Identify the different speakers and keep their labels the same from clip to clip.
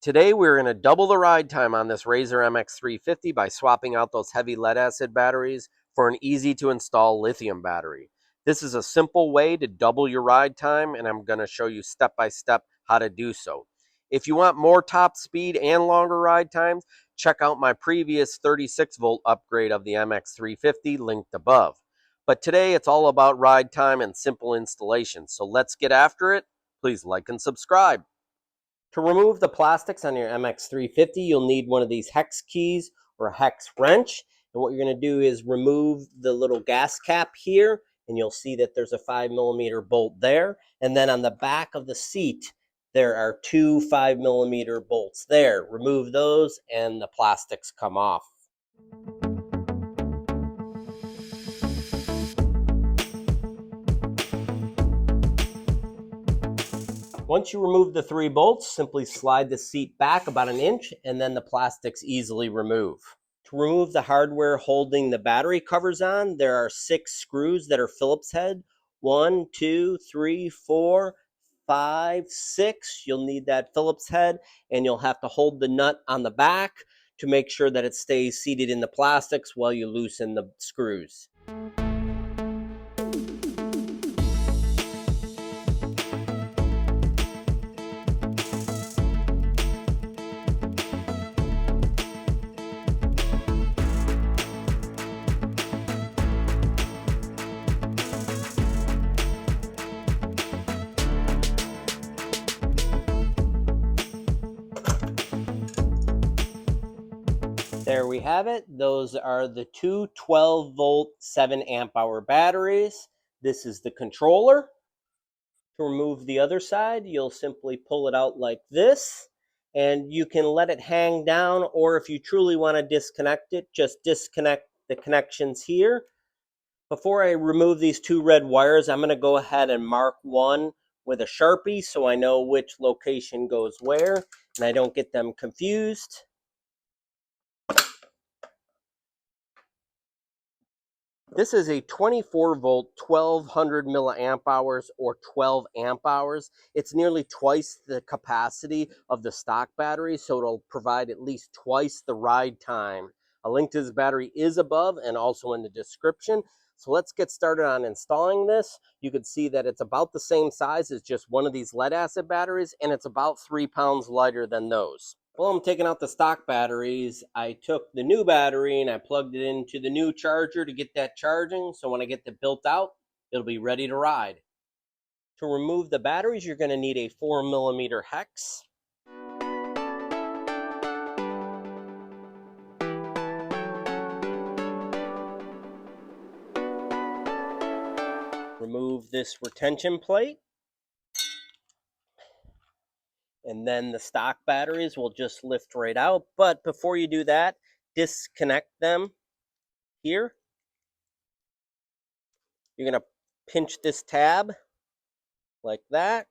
Speaker 1: Today we're going to double the ride time on this Razor MX350 by swapping out those heavy lead acid batteries for an easy to install lithium battery. This is a simple way to double your ride time, and I'm going to show you step by step how to do so. If you want more top speed and longer ride times, check out my previous 36 volt upgrade of the MX350 linked above. But today it's all about ride time and simple installation, so let's get after it. Please like and subscribe. To remove the plastics on your MX350, you'll need one of these hex keys or a hex wrench. And what you're going to do is remove the little gas cap here, and you'll see that there's a 5mm bolt there. And then on the back of the seat, there are two 5mm bolts there. Remove those and the plastics come off. Once you remove the 3 bolts, simply slide the seat back about an inch and then the plastics easily remove. To remove the hardware holding the battery covers on, there are 6 screws that are Phillips head. 1, 2, 3, 4, 5, 6. You'll need that Phillips head, and you'll have to hold the nut on the back to make sure that it stays seated in the plastics while you loosen the screws. There we have it. Those are the two 12-volt 7-amp-hour batteries. This is the controller. To remove the other side, you'll simply pull it out like this, and you can let it hang down, or if you truly want to disconnect it, just disconnect the connections here. Before I remove these 2 red wires, I'm going to go ahead and mark one with a Sharpie so I know which location goes where, and I don't get them confused. This is a 24 volt, 1200 milliamp hours or 12 amp hours. It's nearly twice the capacity of the stock battery, so it'll provide at least twice the ride time. A link to this battery is above and also in the description. So let's get started on installing this. You can see that it's about the same size as just one of these lead acid batteries, and it's about 3 pounds lighter than those. While I'm taking out the stock batteries, I took the new battery and I plugged it into the new charger to get that charging. So when I get it built out, it'll be ready to ride. To remove the batteries, you're going to need a 4mm hex. Remove this retention plate. And then the stock batteries will just lift right out. But before you do that, disconnect them here. You're going to pinch this tab like that,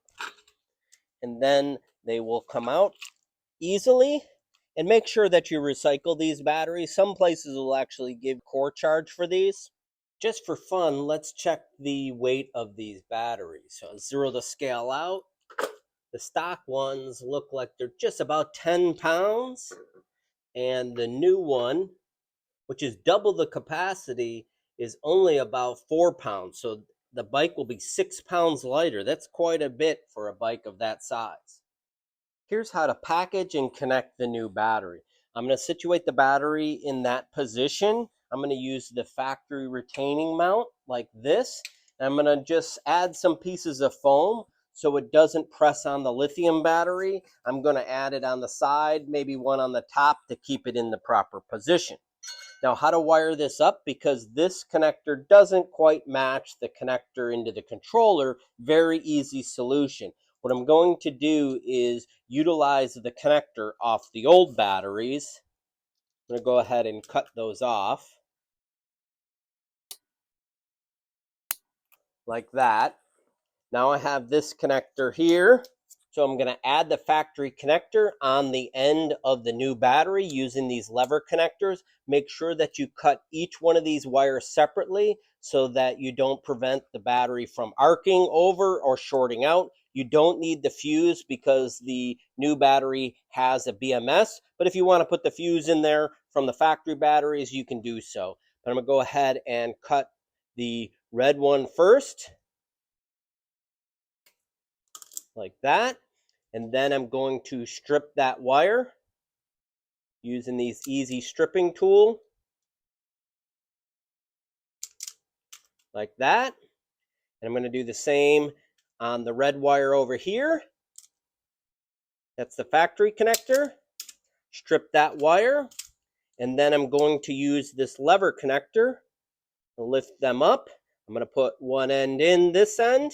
Speaker 1: and then they will come out easily. And make sure that you recycle these batteries. Some places will actually give core charge for these. Just for fun, let's check the weight of these batteries. So zero the scale out. The stock ones look like they're just about 10 pounds. And the new one, which is double the capacity, is only about 4 pounds. So the bike will be 6 pounds lighter. That's quite a bit for a bike of that size. Here's how to package and connect the new battery. I'm going to situate the battery in that position. I'm going to use the factory retaining mount like this. And I'm going to just add some pieces of foam so it doesn't press on the lithium battery. I'm going to add it on the side, maybe one on the top to keep it in the proper position. Now, how to wire this up, because this connector doesn't quite match the connector into the controller. Very easy solution. What I'm going to do is utilize the connector off the old batteries. I'm going to go ahead and cut those off like that. Now I have this connector here. So I'm going to add the factory connector on the end of the new battery using these lever connectors. Make sure that you cut each one of these wires separately so that you don't prevent the battery from arcing over or shorting out. You don't need the fuse because the new battery has a BMS, but if you want to put the fuse in there from the factory batteries, you can do so. But I'm going to go ahead and cut the red one first, like that. And then I'm going to strip that wire using these easy stripping tool, like that. And I'm going to do the same on the red wire over here. That's the factory connector. Strip that wire. And then I'm going to use this lever connector to lift them up. I'm going to put one end in this end.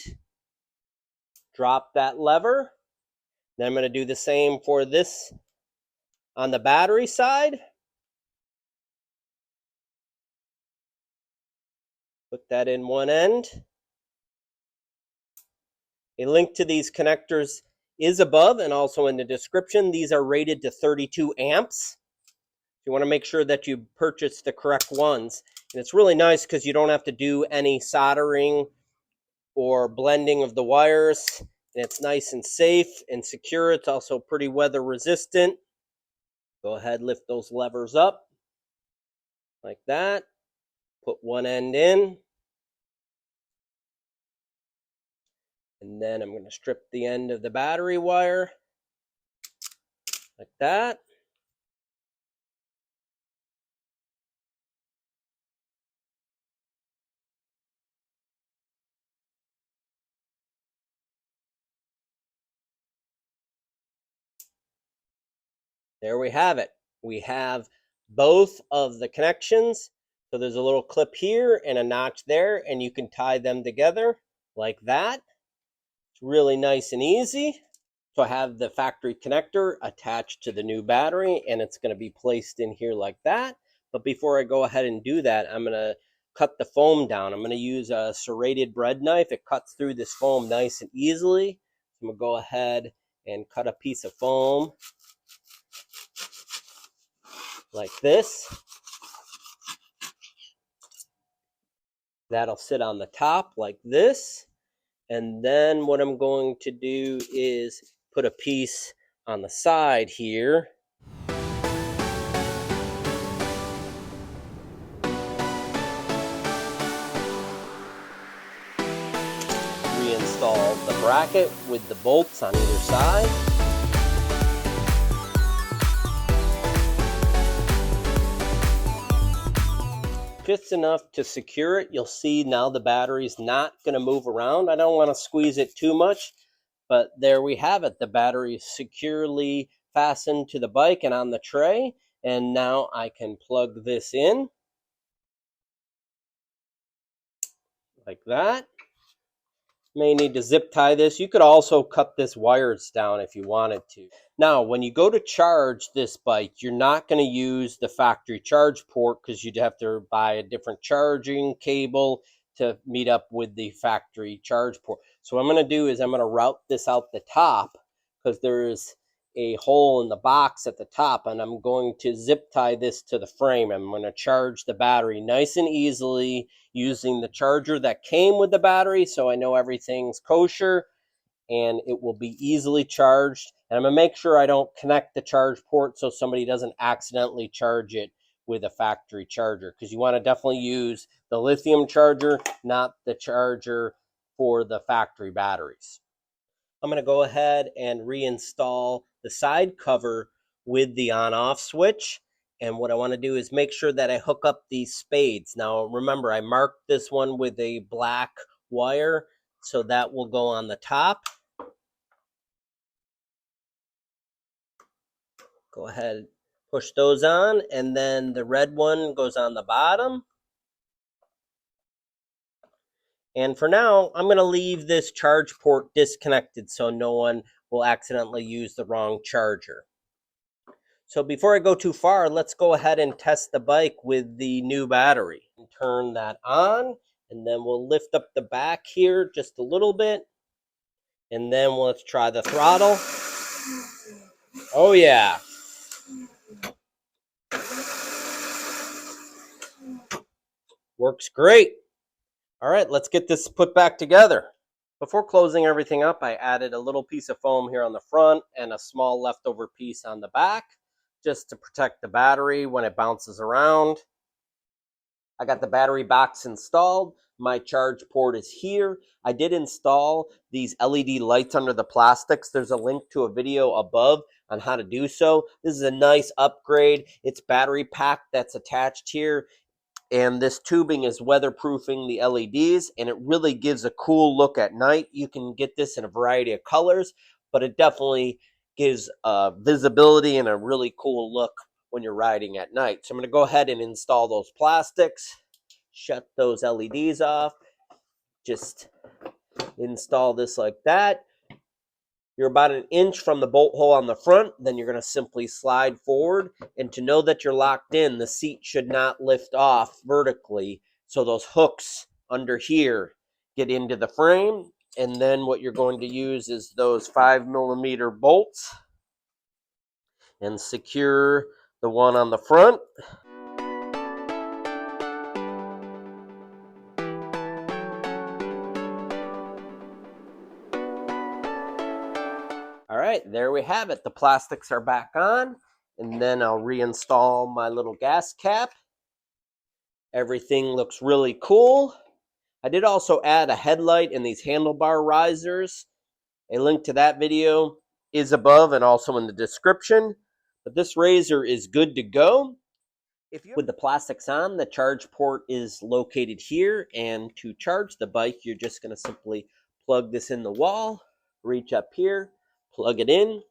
Speaker 1: Drop that lever. Then I'm going to do the same for this on the battery side. Put that in one end. A link to these connectors is above and also in the description. These are rated to 32 amps. You want to make sure that you purchase the correct ones. And it's really nice because you don't have to do any soldering or blending of the wires. And it's nice and safe and secure. It's also pretty weather resistant. Go ahead, lift those levers up like that. Put one end in. And then I'm going to strip the end of the battery wire like that. There we have it. We have both of the connections. So there's a little clip here and a notch there, and you can tie them together like that. It's really nice and easy. So I have the factory connector attached to the new battery, and it's going to be placed in here like that. But before I go ahead and do that, I'm going to cut the foam down. I'm going to use a serrated bread knife. It cuts through this foam nice and easily. So I'm going to go ahead and cut a piece of foam like this. That'll sit on the top like this. And then what I'm going to do is put a piece on the side here. Reinstall the bracket with the bolts on either side. Just enough to secure it. You'll see now the battery's not going to move around. I don't want to squeeze it too much, but there we have it. The battery is securely fastened to the bike and on the tray. And now I can plug this in like that. May need to zip tie this. You could also cut this wires down if you wanted to. Now, when you go to charge this bike, you're not going to use the factory charge port because you'd have to buy a different charging cable to meet up with the factory charge port. So what I'm going to do is I'm going to route this out the top because there is a hole in the box at the top, and I'm going to zip tie this to the frame. I'm going to charge the battery nice and easily using the charger that came with the battery, so I know everything's kosher and it will be easily charged. And I'm going to make sure I don't connect the charge port so somebody doesn't accidentally charge it with a factory charger, because you want to definitely use the lithium charger, not the charger for the factory batteries. I'm going to go ahead and reinstall the side cover with the on-off switch. And what I want to do is make sure that I hook up these spades. Now, remember, I marked this one with a black wire, so that will go on the top. Go ahead, push those on, and then the red one goes on the bottom. And for now, I'm going to leave this charge port disconnected so no one will accidentally use the wrong charger. So before I go too far, let's go ahead and test the bike with the new battery. Turn that on, and then we'll lift up the back here just a little bit. And then let's try the throttle. Oh yeah. Works great. All right, let's get this put back together. Before closing everything up, I added a little piece of foam here on the front and a small leftover piece on the back, just to protect the battery when it bounces around. I got the battery box installed. My charge port is here. I did install these LED lights under the plastics. There's a link to a video above on how to do so. This is a nice upgrade. It's battery pack that's attached here, and this tubing is weatherproofing the LEDs, and it really gives a cool look at night. You can get this in a variety of colors, but it definitely gives visibility and a really cool look when you're riding at night. So I'm going to go ahead and install those plastics, shut those LEDs off, just install this like that. You're about an inch from the bolt hole on the front, then you're going to simply slide forward. And to know that you're locked in, the seat should not lift off vertically, so those hooks under here get into the frame. And then what you're going to use is those 5mm bolts and secure the one on the front. All right, there we have it. The plastics are back on, and then I'll reinstall my little gas cap. Everything looks really cool. I did also add a headlight and these handlebar risers. A link to that video is above and also in the description. But this Razor is good to go. With the plastics on, the charge port is located here, and to charge the bike, you're just going to simply plug this in the wall, reach up here, plug it in,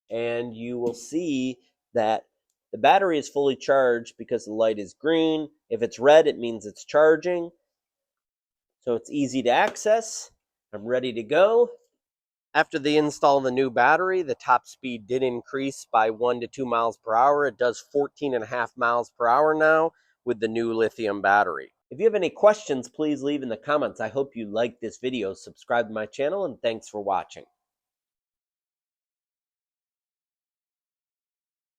Speaker 1: and you will see that the battery is fully charged because the light is green. If it's red, it means it's charging. So it's easy to access. I'm ready to go. After the install of the new battery, the top speed did increase by 1 to 2 miles per hour. It does 14.5 miles per hour now with the new lithium battery. If you have any questions, please leave in the comments. I hope you liked this video. Subscribe to my channel, and thanks for watching.